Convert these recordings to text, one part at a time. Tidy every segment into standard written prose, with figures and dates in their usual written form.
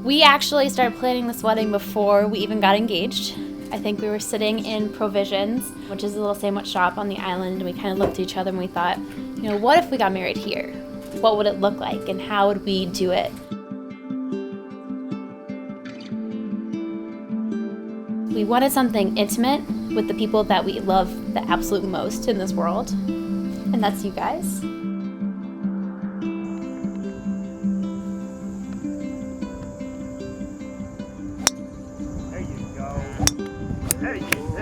We actually started planning this wedding before we even got engaged. I think we were sitting in Provisions, which is a little sandwich shop on the island, and we kind of looked at each other and we thought, you know, what if we got married here? What would it look like and how would we do it? We wanted something intimate with the people that we love the absolute most in this world, and that's you guys.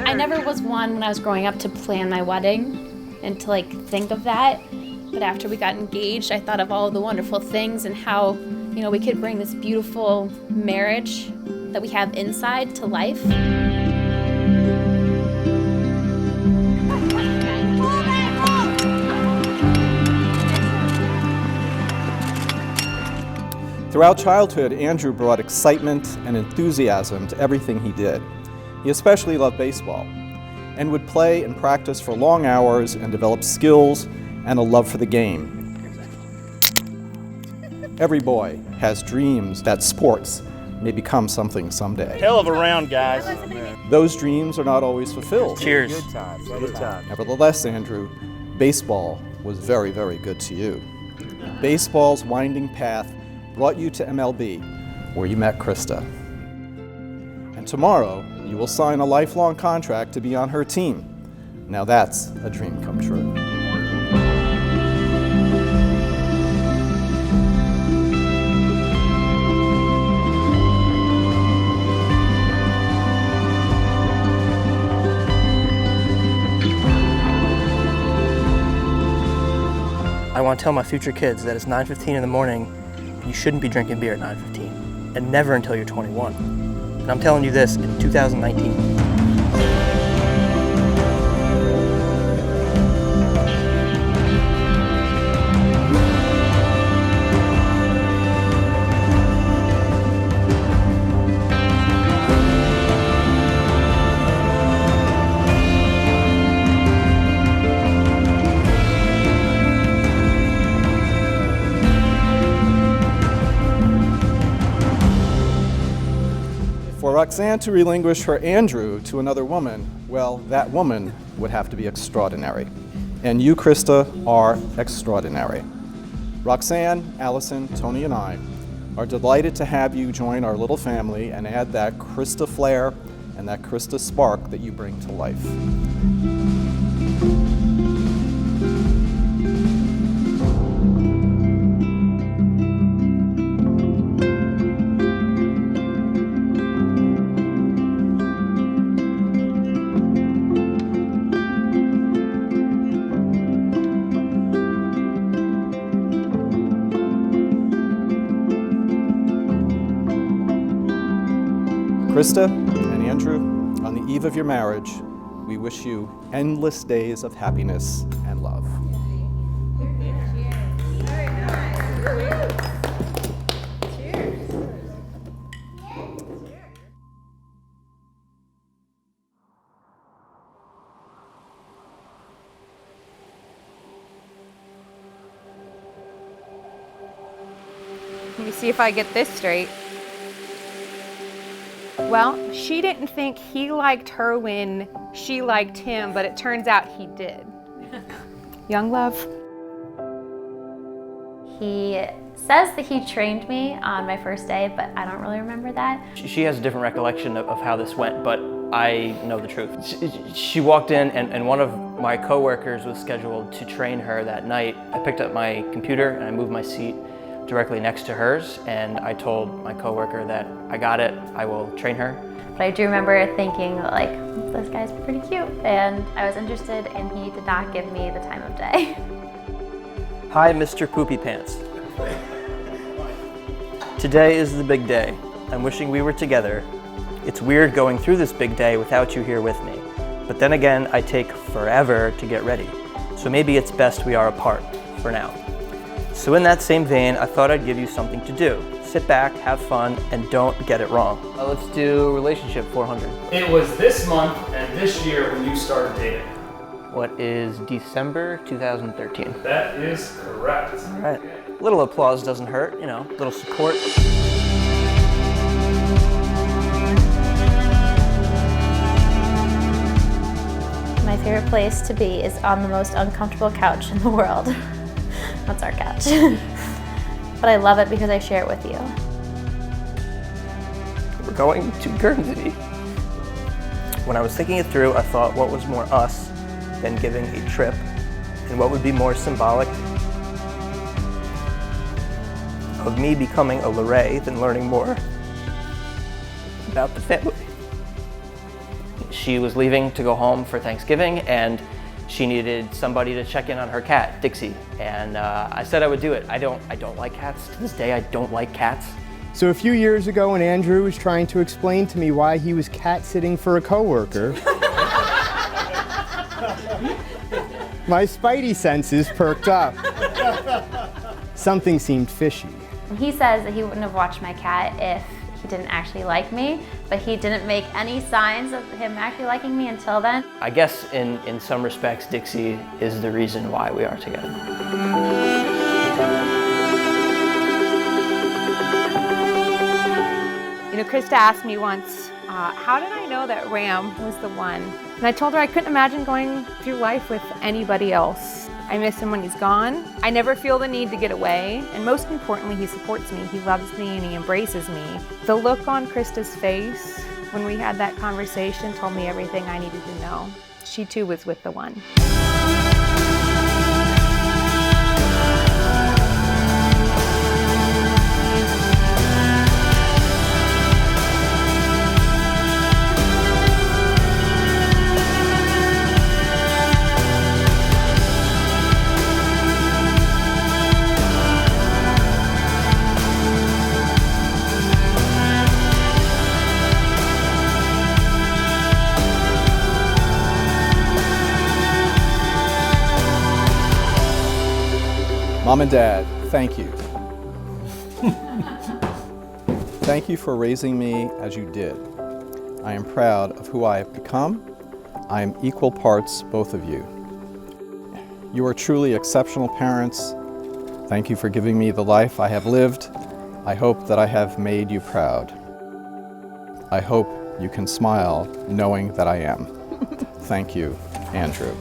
I never was one when I was growing up to plan my wedding and to think of that. But after we got engaged, I thought of all of the wonderful things and how, you know, we could bring this beautiful marriage that we have inside to life. Throughout childhood, Andrew brought excitement and enthusiasm to everything he did. He especially loved baseball and would play and practice for long hours and develop skills and a love for the game. Every boy has dreams that sports may become something someday. Hell of a round, guys. Those dreams are not always fulfilled. Cheers. Good times, good times. Nevertheless, Andrew, baseball was very, very good to you. Baseball's winding path brought you to MLB, where you met Krista. And tomorrow, you will sign a lifelong contract to be on her team. Now that's a dream come true. I want to tell my future kids that it's 9:15 in the morning and you shouldn't be drinking beer at 9:15, and never until you're 21. And I'm telling you this in 2019. For Roxanne to relinquish her Andrew to another woman, well, that woman would have to be extraordinary. And you, Krista, are extraordinary. Roxanne, Allison, Tony, and I are delighted to have you join our little family and add that Krista flair and that Krista spark that you bring to life. Krista and Andrew, on the eve of your marriage, we wish you endless days of happiness and love. Let me see if I get this straight. Well, she didn't think he liked her when she liked him, but it turns out he did. Young love. He says that he trained me on my first day, but I don't really remember that. She has a different recollection of how this went, but I know the truth. She walked in and one of my coworkers was scheduled to train her that night. I picked up my computer and I moved my seat directly next to hers, and I told my coworker that I got it, I will train her. But I do remember thinking, like, this guy's pretty cute, and I was interested, and he did not give me the time of day. Hi, Mr. Poopy Pants. Today is the big day. I'm wishing we were together. It's weird going through this big day without you here with me. But then again, I take forever to get ready. So maybe it's best we are apart for now. So in that same vein, I thought I'd give you something to do. Sit back, have fun, and don't get it wrong. Let's do relationship 400. It was this month and this year when you started dating. What is December 2013? That is correct. All right. A little applause doesn't hurt, you know, a little support. favorite place to be is on the most uncomfortable couch in the world. That's our couch. But I love it because I share it with you. We're going to Guernsey. When I was thinking it through, I thought, what was more us than giving a trip? And what would be more symbolic of me becoming a Lorraine than learning more about the family? She was leaving to go home for Thanksgiving, and she needed somebody to check in on her cat, Dixie. And I said I would do it. I don't like cats. To this day, I don't like cats. So a few years ago, when Andrew was trying to explain to me why he was cat-sitting for a coworker, my spidey senses perked up. Something seemed fishy. He says that he wouldn't have watched my cat if he didn't actually like me, but he didn't make any signs of him actually liking me until then. I guess in some respects, Dixie is the reason why we are together. You know, Krista asked me once, how did I know that Ram was the one? And I told her I couldn't imagine going through life with anybody else. I miss him when he's gone. I never feel the need to get away. And most importantly, he supports me. He loves me and he embraces me. The look on Krista's face when we had that conversation told me everything I needed to know. She too was with the one. Mom and Dad, thank you. Thank you for raising me as you did. I am proud of who I have become. I am equal parts, both of you. You are truly exceptional parents. Thank you for giving me the life I have lived. I hope that I have made you proud. I hope you can smile knowing that I am. Thank you, Andrew.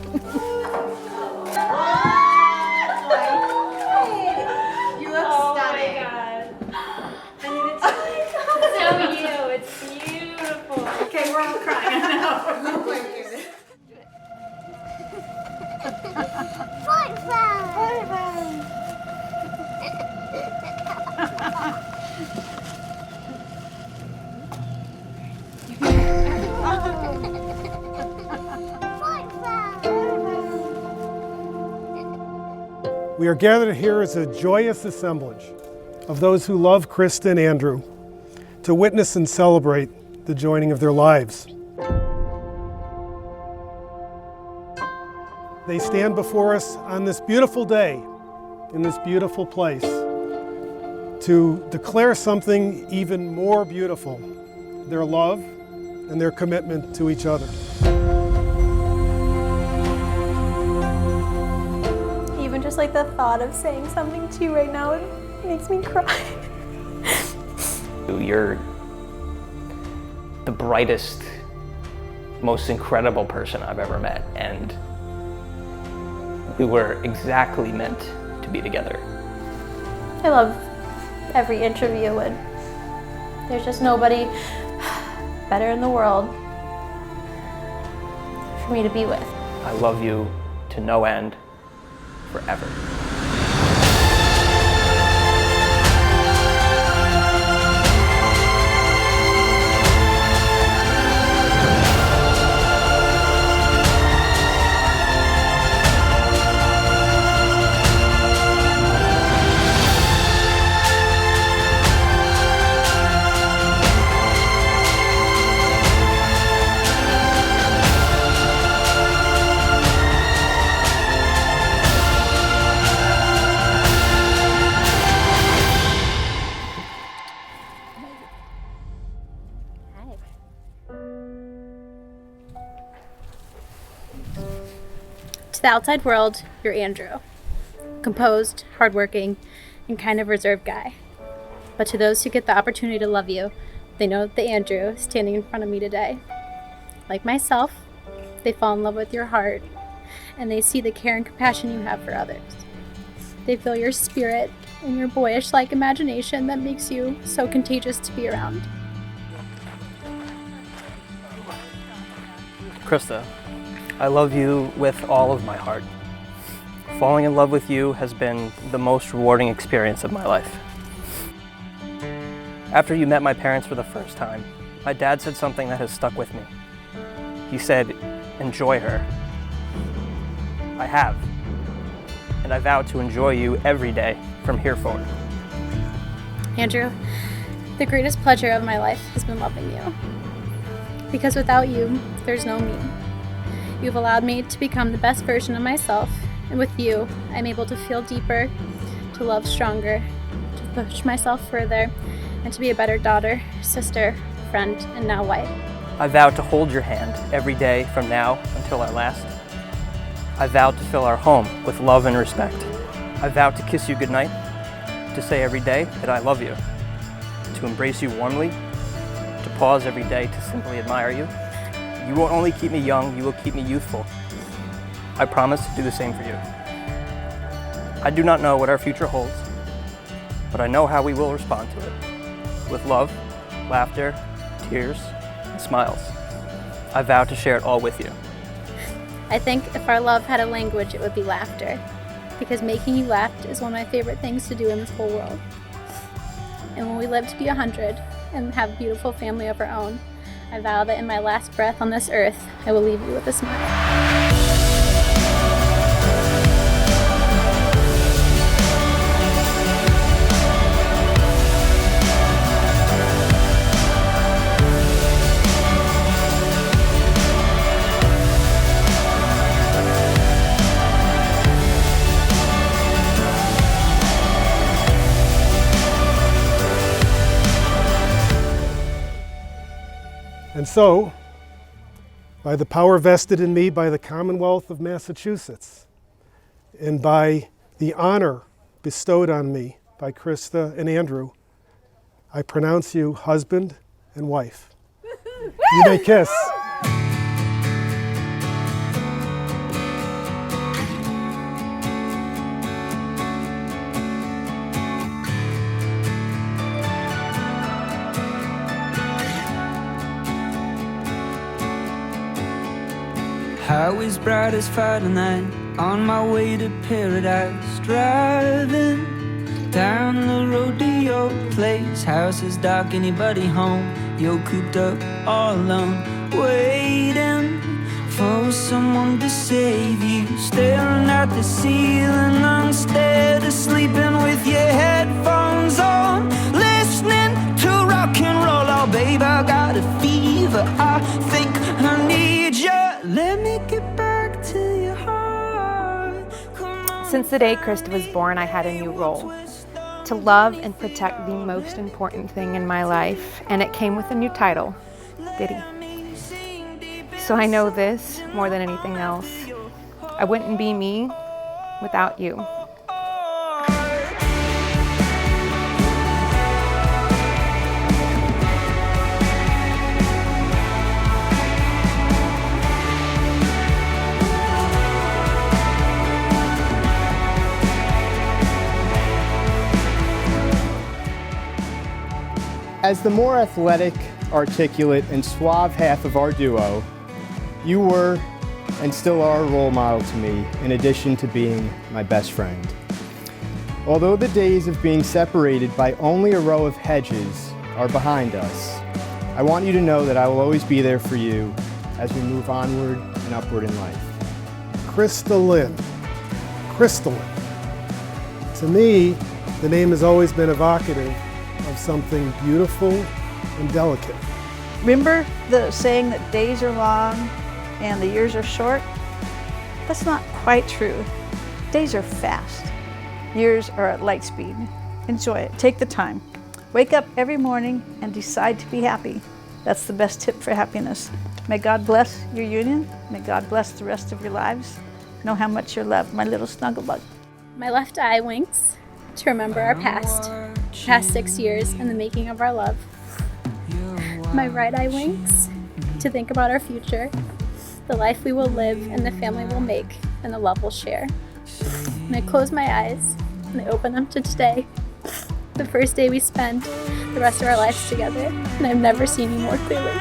We are gathered here as a joyous assemblage of those who love Krista and Andrew to witness and celebrate the joining of their lives. They stand before us on this beautiful day, in this beautiful place, to declare something even more beautiful, their love and their commitment to each other. Even just like the thought of saying something to you right now, it makes me cry. You're the brightest, most incredible person I've ever met, and we were exactly meant to be together. I love every inch of you, and there's just nobody better in the world for me to be with. I love you to no end, forever. To the outside world, you're Andrew. Composed, hardworking, and kind of reserved guy. But to those who get the opportunity to love you, they know that the Andrew standing in front of me today, like myself, They fall in love with your heart, and they see the care and compassion you have for others. They feel your spirit and your boyish-like imagination that makes you so contagious to be around. Krista, I love you with all of my heart. Falling in love with you has been the most rewarding experience of my life. After you met my parents for the first time, my dad said something that has stuck with me. He said, "Enjoy her." I have, and I vow to enjoy you every day from here forward. Andrew, the greatest pleasure of my life has been loving you. Because without you, there's no me. You've allowed me to become the best version of myself, and with you, I'm able to feel deeper, to love stronger, to push myself further, and to be a better daughter, sister, friend, and now wife. I vow to hold your hand every day from now until our last. I vow to fill our home with love and respect. I vow to kiss you goodnight, to say every day that I love you, to embrace you warmly, to pause every day to simply admire you. You won't only keep me young, you will keep me youthful. I promise to do the same for you. I do not know what our future holds, but I know how we will respond to it. With love, laughter, tears, and smiles. I vow to share it all with you. I think if our love had a language, it would be laughter. Because making you laugh is one of my favorite things to do in this whole world. And when we live to be 100 and have a beautiful family of our own, I vow that in my last breath on this earth, I will leave you with a smile. And so, by the power vested in me by the Commonwealth of Massachusetts, and by the honor bestowed on me by Krista and Andrew, I pronounce you husband and wife. You may kiss. Highways bright as fire tonight, on my way to paradise. Driving down the road to your place. House is dark, anybody home? You're cooped up all alone, waiting for someone to save you. Staring at the ceiling instead of sleeping with your headphones on, listening to rock and roll. Oh babe, I got a fever, I think I need you. Let me get back to your heart. Since the day Krista was born, I had a new role. To love and protect the most important thing in my life, and it came with a new title, Biddy. So I know this more than anything else. I wouldn't be me without you. As the more athletic, articulate, and suave half of our duo, you were and still are a role model to me, in addition to being my best friend. Although the days of being separated by only a row of hedges are behind us, I want you to know that I will always be there for you as we move onward and upward in life. Krista Lynn. Crystalline. To me, the name has always been evocative of something beautiful and delicate. Remember the saying that days are long and the years are short? That's not quite true. Days are fast. Years are at light speed. Enjoy it. Take the time. Wake up every morning and decide to be happy. That's the best tip for happiness. May God bless your union. May God bless the rest of your lives. Know how much you're loved, my little snugglebug. My left eye winks to remember our past 6 years in the making of our love. My right eye winks to think about our future. the life we will live and the family we'll make and the love we'll share. And I close my eyes and I open them to today, the first day we spend the rest of our lives together, and I've never seen you more clearly.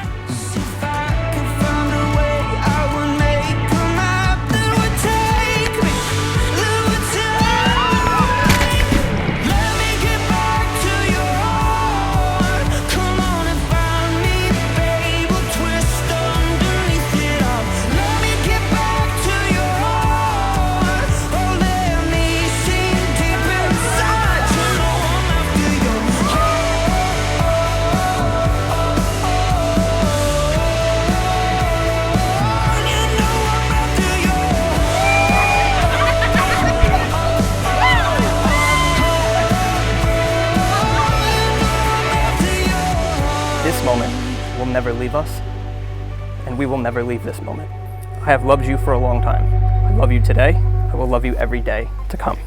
This moment will never leave us, and we will never leave this moment. I have loved you for a long time. I love you today. I will love you every day to come.